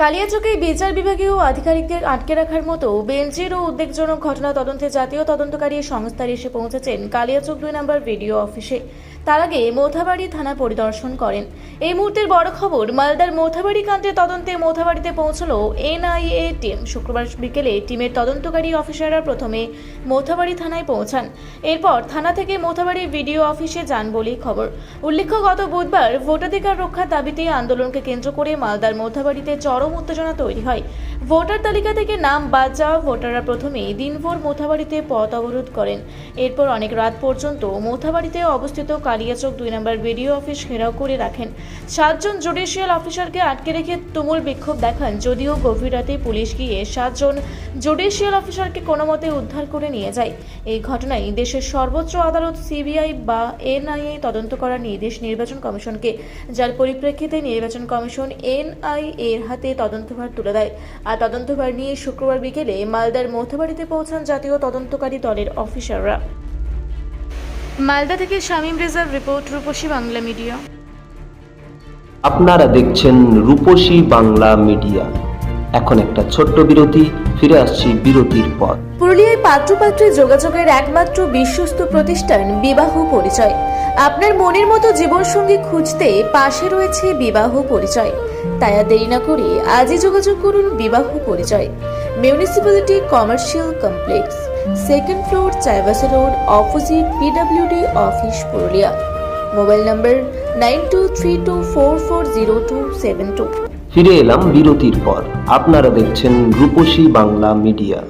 কালিয়াচকে বিচার বিভাগীয় আধিকারিকদের আটকে রাখার মতো বেঞ্চের ও উদ্বেগজনক ঘটনা তদন্তে জাতীয় তদন্তকারী সংস্থার এসে পৌঁছেছেন কালিয়াচক 2 নম্বর ভিডিও অফিসে। তার আগে মোথাবাড়ি থানা পরিদর্শন করেন। এই মুহূর্তের বড় খবর, মালদার মোথাবাড়ি কাণ্ডের তদন্তে মোথাবাড়িতে পৌঁছলো এনআইএ টিম। শুক্রবার বিকেলে টিমের তদন্তকারী অফিসাররা প্রথমে মোথাবাড়ি থানায় পৌঁছান, এরপর থানা থেকে মোথাবাড়ি ভিডিও অফিসে যান বলেই খবর। উল্লেখ্য, গত বুধবার ভোটাধিকার রক্ষার দাবিতে আন্দোলনকে কেন্দ্র করে মালদার মোথাবাড়িতে চরম উত্তেজনা তৈরি হয়। ভোটার তালিকা থেকে নাম বাদ যাওয়া ভোটাররা প্রথমে দিনভর মোথাবাড়িতে পথ অবরোধ করেন। এরপর অনেক রাত পর্যন্ত মোথাবাড়িতে অবস্থিত কালিয়াচক 2 নম্বর ভিডিও অফিস ঘেরাও করে রাখেন। 7 জন জুডিশিয়াল অফিসারকে আটকে রেখে তুমুল বিক্ষোভ দেখান। যদিও গভীর রাতে পুলিশ গিয়ে 7 জন জুডিশিয়াল অফিসারকে কোনো মতে উদ্ধার করে নিয়ে যায়। এই ঘটনায় দেশের সর্বোচ্চ আদালত সিবিআই বা এনআইএ তদন্ত করার নির্দেশ নির্বাচন কমিশনকে, যার পরিপ্রেক্ষিতে নির্বাচন কমিশন এনআইএ এর হাতে তদন্তভার তুলে দেয়। আর তদন্তভার নিয়ে শুক্রবার বিকেলে মালদার মোথাবাড়িতে পৌঁছান জাতীয় তদন্তকারী দলের অফিসাররা। মালদা থেকে শামীম রেজার রিপোর্ট, রূপসী বাংলা মিডিয়া। আপনারা দেখছেন রূপসী বাংলা মিডিয়া। এখন একটা ছোট্ট বিরতি, ফিরে আসছি বিরতির পর। পুরুলিয়ায় পাত্রপাত্রী যোগাযোগের একমাত্র বিশ্বস্ত প্রতিষ্ঠান বিবাহ পরিচয়। আপনার মনের মতো জীবনসঙ্গী খুঁজতে পাশে রয়েছে বিবাহ পরিচয়। তাই আর দেরি না করে আজই যোগাযোগ করুন বিবাহ পরিচয়। Municipality commercial complex, 2nd floor, Chaibasa road, opposite PWD office, Purulia. Mobile নম্বর 9232440272। ফিরে এলাম বিরতির পর। আপনারা দেখছেন রূপসী বাংলা মিডিয়া।